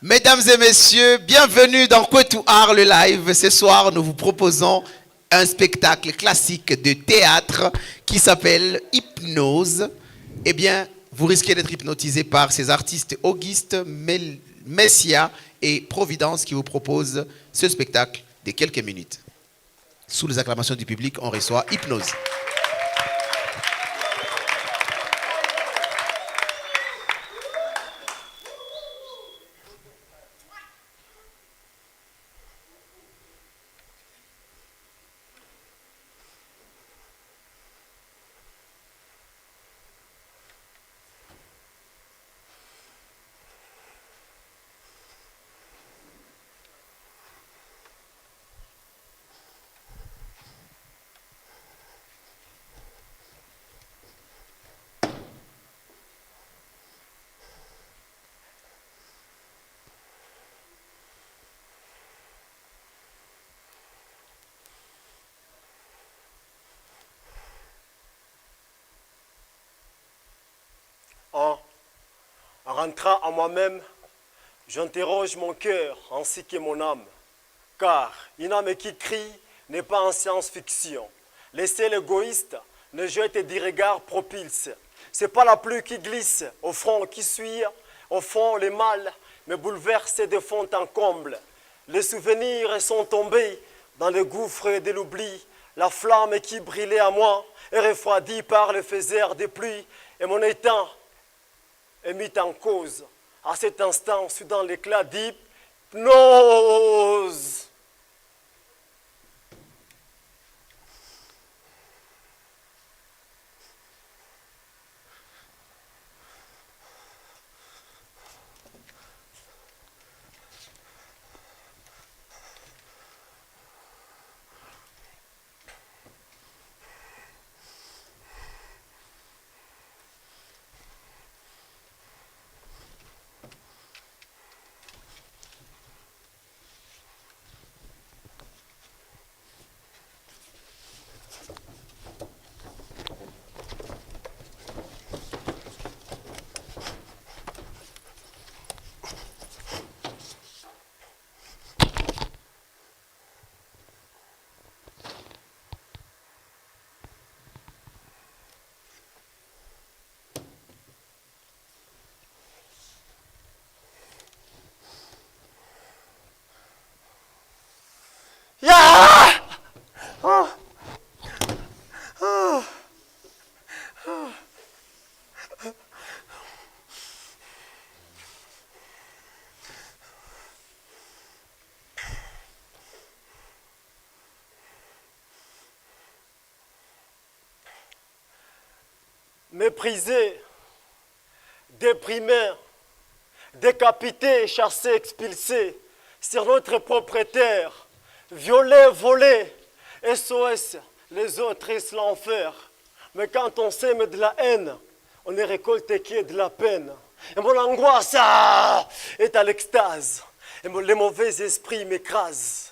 Mesdames et messieurs, bienvenue dans Kwetu Art le live. Ce soir, nous vous proposons un spectacle classique de théâtre qui s'appelle Hypnose. Eh bien, vous risquez d'être hypnotisé par ces artistes Auguste, Messia et Providence qui vous proposent ce spectacle de quelques minutes. Sous les acclamations du public, on reçoit Hypnose. En rentrant à moi-même, j'interroge mon cœur ainsi que mon âme. Car une âme qui crie n'est pas en science-fiction. Laissez l'égoïste ne jette des regards propulses. C'est pas la pluie qui glisse au front qui suit, au fond les mal me bouleversent de fond en comble. Les souvenirs sont tombés dans le gouffre de l'oubli. La flamme qui brillait à moi est refroidie par le faiseur de pluie et mon état est mis en cause. À cet instant, je suis dans l'éclat d'hypnose. Yeah! Oh. Oh. Oh. Méprisé, déprimé, décapité, chassé, expulsé sur notre propriétaire, violé, volé, SOS, les autres c'est l'enfer. Mais quand on sème de la haine, on ne récolte que de la peine. Et mon angoisse est à l'extase, et les mauvais esprits m'écrasent.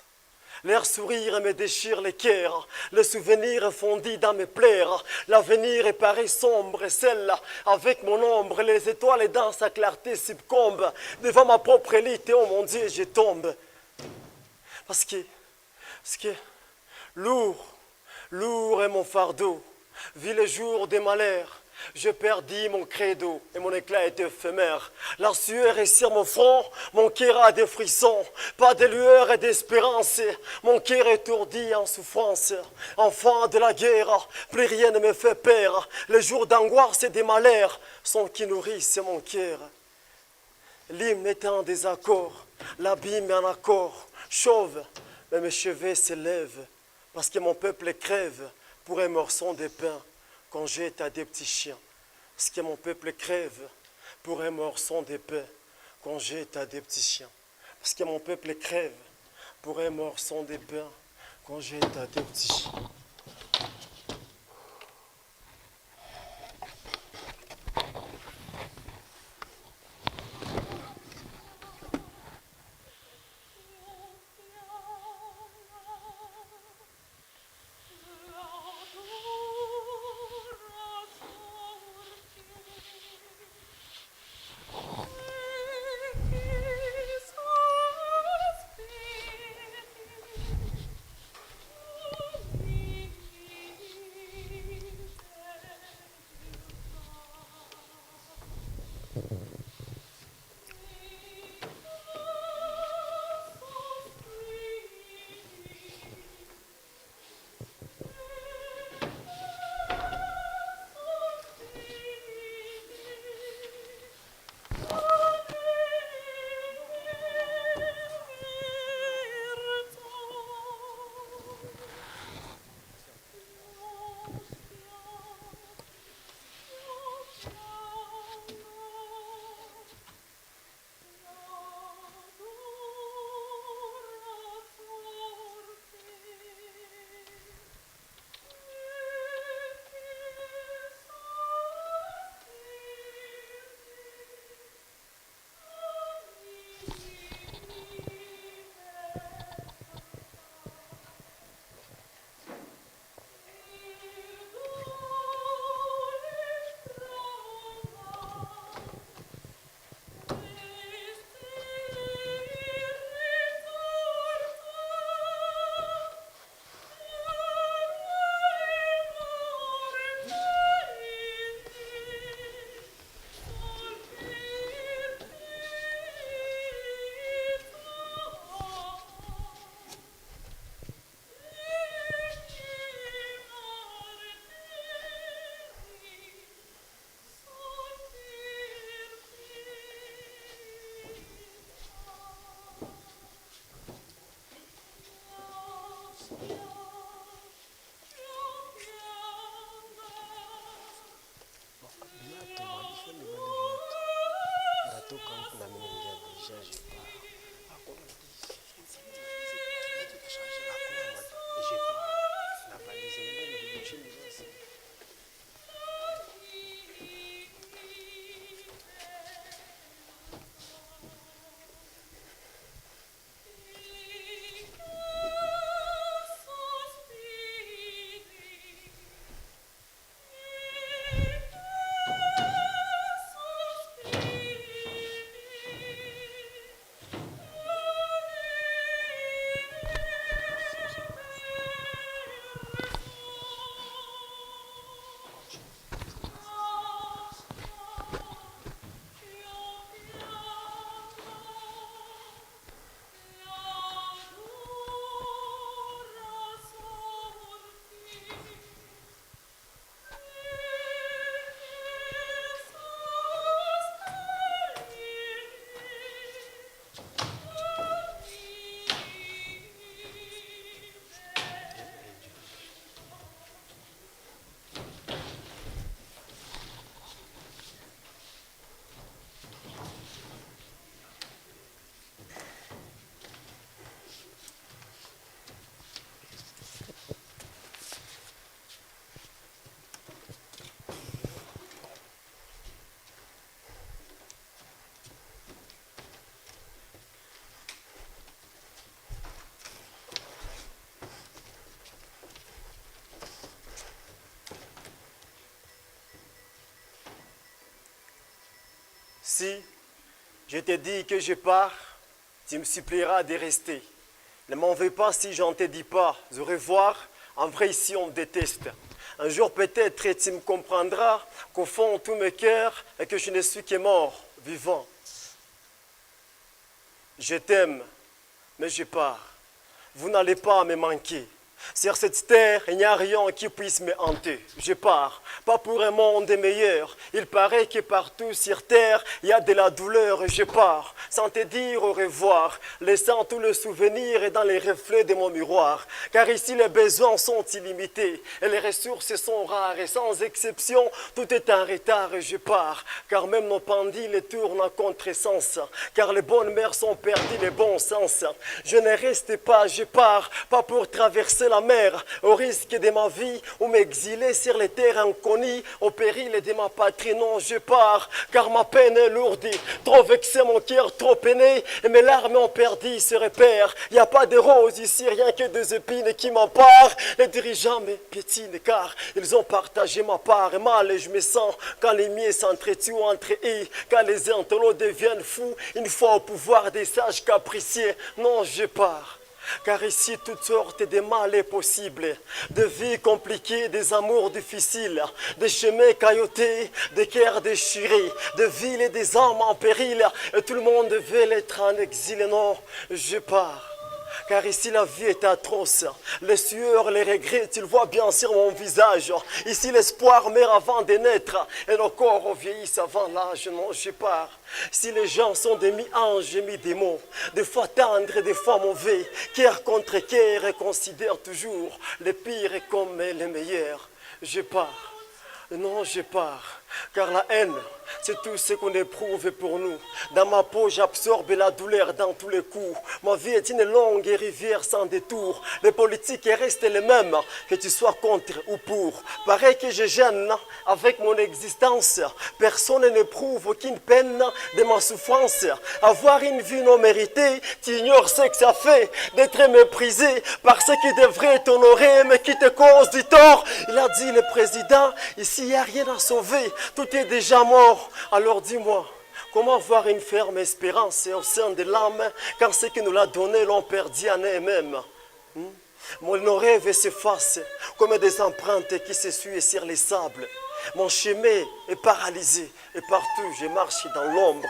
Leur sourire me déchire les cœurs, le souvenir fondit dans mes pleurs. L'avenir est pareil sombre et celle avec mon ombre. Les étoiles dans sa clarté succombent devant ma propre élite. Oh mon Dieu, je tombe. Parce que lourd est mon fardeau. Vu le jour des malheurs, je perdis mon credo et mon éclat est éphémère. La sueur est sur mon front, mon cœur a des frissons, pas de lueur et d'espérance. Mon cœur est étourdi en souffrance. Enfant de la guerre, plus rien ne me fait peur. Les jours d'angoisse et des malheurs sont qui nourrissent mon cœur. L'hymne est en désaccord, l'abîme est en accord. Chauve, mais mes cheveux s'élèvent parce que mon peuple crève pour un morceau de pain qu'on jette à des petits chiens. Parce que mon peuple crève pour un morceau de pain qu'on jette à des petits chiens. Parce que mon peuple crève pour un morceau de pain qu'on jette à des petits chiens. Si je te dis que je pars, tu me supplieras de rester. Ne m'en veux pas si je ne te dis pas au revoir. En vrai, ici, on me déteste. Un jour, peut-être, tu me comprendras qu'au fond, tout me cœur et que je ne suis que mort, vivant. Je t'aime, mais je pars. Vous n'allez pas me manquer. Sur cette terre, il n'y a rien qui puisse me hanter. Je pars, pas pour un monde meilleur. Il paraît que partout sur terre, il y a de la douleur. Je pars, sans te dire au revoir, laissant tout le souvenir dans les reflets de mon miroir. Car ici, les besoins sont illimités et les ressources sont rares. Et sans exception, tout est en retard. Je pars, car même nos pendules tournent en contresens. Car les bonnes mères sont perdues, les bons sens. Je ne reste pas, je pars, pas pour traverser la mer, au risque de ma vie, ou m'exiler sur les terres inconnues, au péril de ma patrie. Non, je pars, car ma peine est lourde, trop vexé mon cœur, trop peiné, et mes larmes ont perdu ce repère. Il n'y a pas de roses ici, rien que des épines qui m'emparent. Les dirigeants me piétinent, car ils ont partagé ma part, et mal je me sens quand les miens s'entretuent entre eux, quand les intellos deviennent fous, une fois au pouvoir des sages capricieux. Non, je pars. Car ici, toutes sortes de mal est possible, de vies compliquées, des amours difficiles, des chemins caillotés, des cœurs déchirés, des villes et des âmes en péril, et tout le monde veut être en exil. Non, je pars. Car ici la vie est atroce, les sueurs, les regrets, tu le vois bien sur mon visage. Ici l'espoir meurt avant de naître et nos corps vieillissent avant l'âge. Non, je pars. Si les gens sont des mi-anges et mi-démons, des fois tendres et des fois mauvais, cœur contre cœur et considère toujours les pires comme les meilleurs. Je pars. Non, je pars. Car la haine, c'est tout ce qu'on éprouve pour nous. Dans ma peau, j'absorbe la douleur dans tous les coups. Ma vie est une longue rivière sans détour. Les politiques restent les mêmes, que tu sois contre ou pour. Pareil que je gêne avec mon existence. Personne n'éprouve aucune peine de ma souffrance. Avoir une vie non méritée, tu ignores ce que ça fait d'être méprisé par ceux qui devraient t'honorer, mais qui te causent du tort. Il a dit le président, ici il n'y a rien à sauver. Tout est déjà mort. Alors dis-moi, comment avoir une ferme espérance au sein de l'âme quand ceux qui nous l'a donné l'ont perdu en eux-mêmes? Nos rêves s'effacent comme des empreintes qui s'essuient sur les sables. Mon chemin est paralysé et partout je marche dans l'ombre.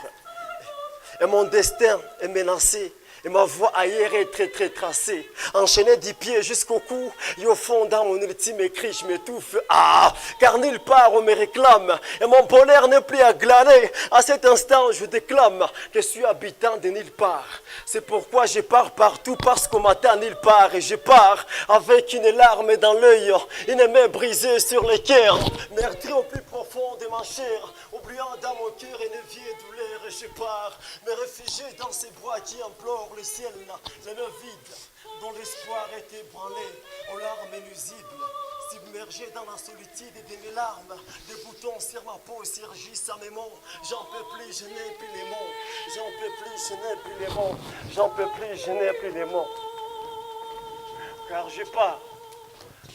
Et mon destin est menacé. Et ma voix ailleurs est très tracée, enchaînée du pied jusqu'au cou. Et au fond, dans mon ultime cri, je m'étouffe. Ah, car nulle part on me réclame. Et mon bonheur n'est plus à glaner. À cet instant, je déclame que je suis habitant de nulle part. C'est pourquoi je pars partout, parce qu'on m'attend nulle part. Et je pars avec une larme dans l'œil, une main brisée sur le cœur, meurtri au plus profond de ma chair, oubliant dans mon cœur une vieille douleur. Et je pars, me réfugier dans ces bras qui implorent le ciel, le vide, dont l'espoir est ébranlé, aux larmes nuisibles, submergé dans la solitude de mes larmes, des boutons sur ma peau surgissent à mes mots. J'en peux plus, je n'ai plus les mots. J'en peux plus, je n'ai plus les mots. J'en peux plus, je n'ai plus les mots. Car je pars,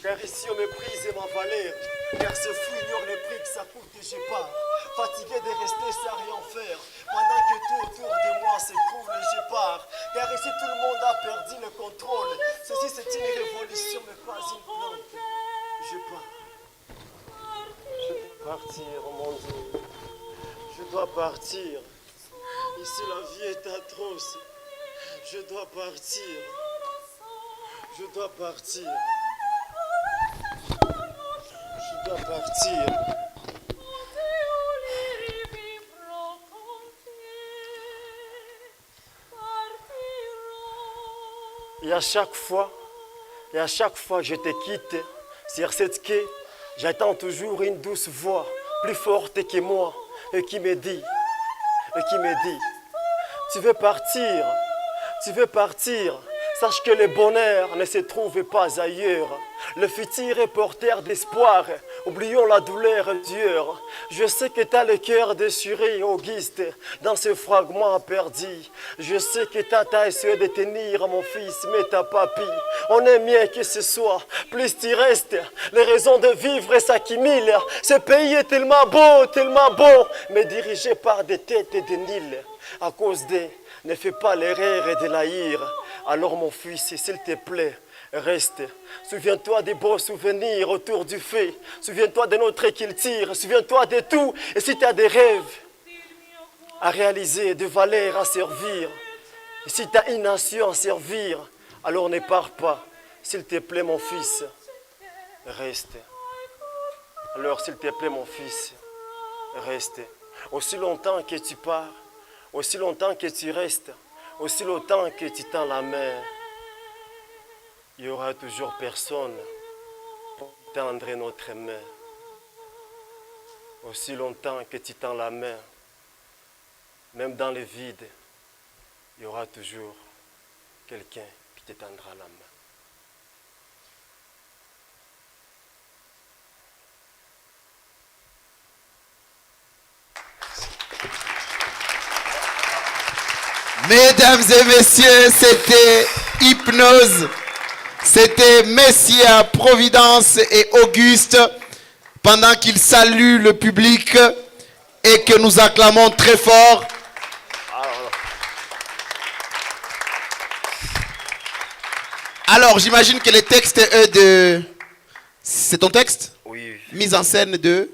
car ici on méprise ma valeur, car ce fou ignore le prix que ça coûte et je pars. Fatigué de rester sans rien faire, pendant que tout autour de moi s'écroule et je pars. Car ici tout le monde a perdu le contrôle. Ceci c'est une révolution mais pas une plante. Je pars. Je dois partir, oh mon Dieu. Je dois partir. Ici la vie est atroce. Je dois partir. Je dois partir. Je dois partir. Et à chaque fois je te quitte sur cette quai, j'attends toujours une douce voix, plus forte que moi, et qui me dit, tu veux partir, Sache que le bonheur ne se trouve pas ailleurs. Le futur est porteur d'espoir. Oublions la douleur dure. Je sais que t'as le cœur déchiré, Auguste, dans ce fragment perdu. Je sais que t'as essayé de tenir mon fils, mais t'as pas pu. On est mieux que ce soit. Plus tu restes, les raisons de vivre s'accumulent. Ce pays est tellement beau, mais dirigé par des têtes et des Nils. À cause de, ne fais pas l'erreur de l'haïr. Alors mon fils, s'il te plaît, reste. Souviens-toi des beaux souvenirs autour du feu. Souviens-toi de notre culture. Souviens-toi de tout. Et si tu as des rêves à réaliser, des valeurs à servir, et si tu as une nation à servir, alors ne pars pas. S'il te plaît, mon fils, reste. Alors, s'il te plaît, mon fils, reste. Aussi longtemps que tu pars, aussi longtemps que tu restes, aussi longtemps que tu tends la main, il y aura toujours personne pour tendre notre main. Aussi longtemps que tu tends la main, même dans le vide, il y aura toujours quelqu'un qui te tendra la main. Mesdames et messieurs, c'était Hypnose. C'était Messia, Providence et Auguste pendant qu'ils saluent le public et que nous acclamons très fort. Alors, j'imagine que le texte est de... C'est ton texte? Oui. Mise en scène de...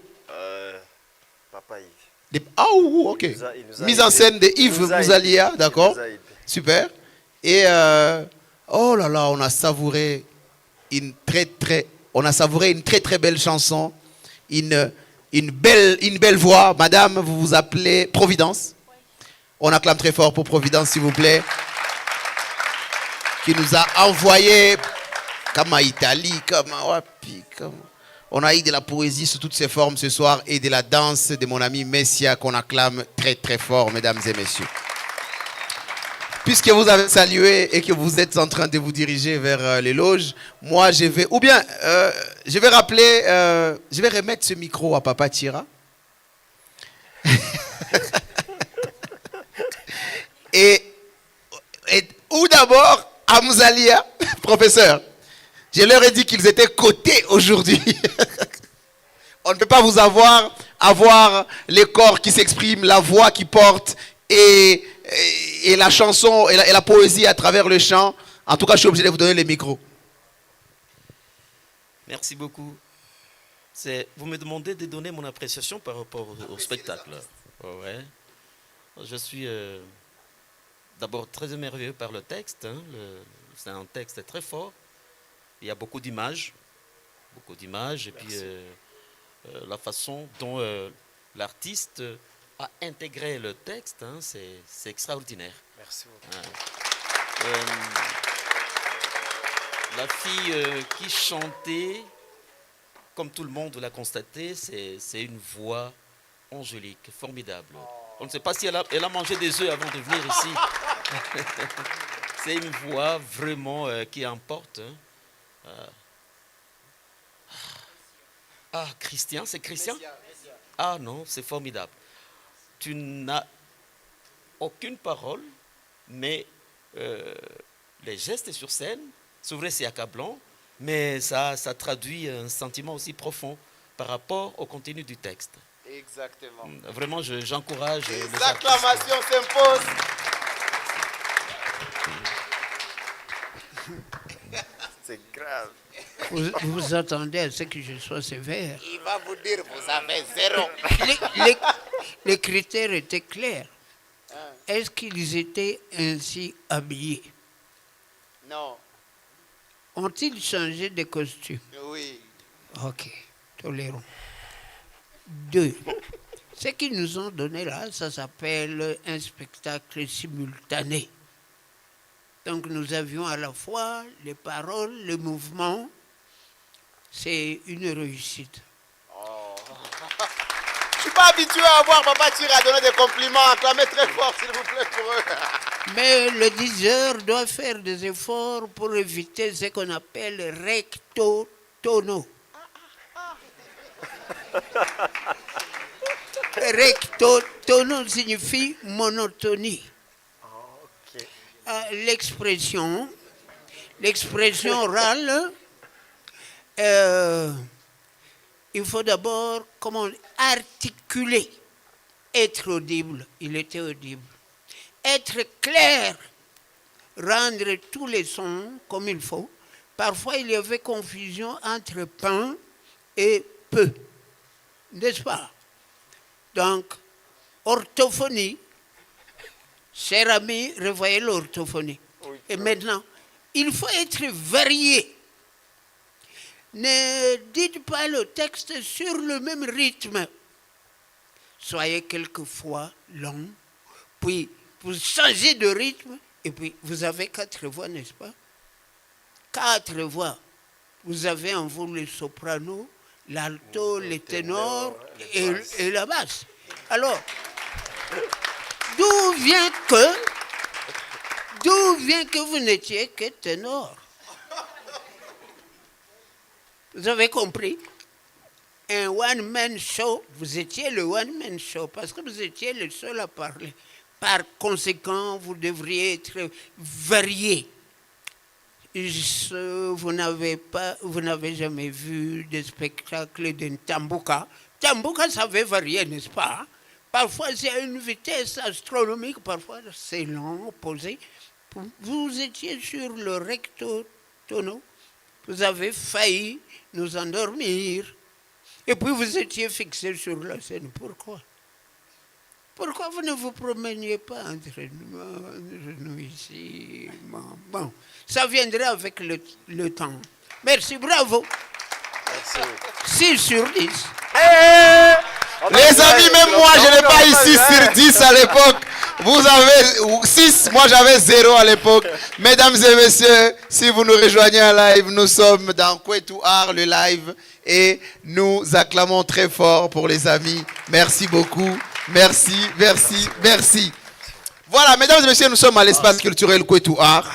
Papa Yves. Ah, ok. Il nous a Mise en aidé. scène de Yves Il nous a Mouzalia, aidé. d'accord. Il nous a aidé. Super. Et oh là là, on a savouré une très très belle chanson, une belle voix. Madame, vous vous appelez Providence. On acclame très fort pour Providence, s'il vous plaît, qui nous a envoyé comme à Italie, comme à Wapi, on a eu de la poésie sous toutes ses formes ce soir et de la danse de mon ami Messia qu'on acclame très très fort, mesdames et messieurs. Puisque vous avez salué et que vous êtes en train de vous diriger vers les loges, moi je vais, je vais rappeler, je vais remettre ce micro à Papa Tira. ou d'abord à Mouzalia, professeur. Je leur ai dit qu'ils étaient cotés aujourd'hui. On ne peut pas vous avoir les corps qui s'expriment, la voix qui porte et la chanson et la poésie à travers le chant. En tout cas, je suis obligé de vous donner les micros. Merci beaucoup. Vous me demandez de donner mon appréciation par rapport au spectacle. Ouais. Je suis d'abord très émerveillé par le texte. Hein. C'est un texte très fort. Il y a beaucoup d'images. Et puis la façon dont l'artiste a intégré le texte, hein, c'est extraordinaire. Merci beaucoup. La fille qui chantait, comme tout le monde l'a constaté, c'est une voix angélique, formidable. On ne sait pas si elle a mangé des œufs avant de venir ici. C'est une voix vraiment qui emporte. Hein. Christian, c'est Christian? Ah non, c'est formidable. Tu n'as aucune parole, mais les gestes sur scène, c'est vrai, c'est accablant, mais ça traduit un sentiment aussi profond par rapport au contenu du texte. Exactement. Vraiment, j'encourage. Les acclamations s'imposent. C'est grave. Vous attendez à ce que je sois sévère. Il va vous dire, vous avez 0. Les critères étaient clairs. Est-ce qu'ils étaient ainsi habillés? Non. Ont-ils changé de costume? Oui. Ok, tolérons. 2. Ce qu'ils nous ont donné là, ça s'appelle un spectacle simultané. Donc nous avions à la fois les paroles, le mouvement. C'est une réussite. Oh. Je ne suis pas habitué à voir Papa Tira donner des compliments. Acclamez très fort, s'il vous plaît, pour eux. Mais le diseur doit faire des efforts pour éviter ce qu'on appelle rectotono. Rectotono signifie monotonie. L'expression orale, il faut d'abord articuler, être audible, il était audible, être clair, rendre tous les sons comme il faut. Parfois, il y avait confusion entre pain et peu, n'est-ce pas? Donc, orthophonie, cher ami, revoyez l'orthophonie. Et maintenant, il faut être varié. Ne dites pas le texte sur le même rythme. Soyez quelquefois long, puis vous changez de rythme, et puis vous avez 4 voix, n'est-ce pas? 4 voix. Vous avez en vous le soprano, l'alto, le ténor et la basse. Alors, d'où vient que vous n'étiez que ténor? Vous avez compris? Un one-man show, vous étiez le one-man show parce que vous étiez le seul à parler. Par conséquent, vous devriez être varié. Vous n'avez jamais vu de spectacle d'un tambouka. Tambouka, ça veut varier, n'est-ce pas? Parfois, c'est à une vitesse astronomique, parfois, c'est lent, posé. Vous étiez sur le recto-tono. Vous avez failli nous endormir. Et puis, vous étiez fixé sur la scène. Pourquoi? Pourquoi vous ne vous promeniez pas entre nous ici? Bon, ça viendra avec le temps. Merci, bravo. Merci. 6 sur 10. Les amis, même moi, je n'ai pas eu 6 sur 10 à l'époque. Vous avez 6, moi j'avais 0 à l'époque. Mesdames et messieurs, si vous nous rejoignez en live, nous sommes dans Kwetu Art, le live. Et nous acclamons très fort pour les amis. Merci beaucoup. Merci, merci, merci. Voilà, mesdames et messieurs, nous sommes à l'espace culturel Kwetu Art.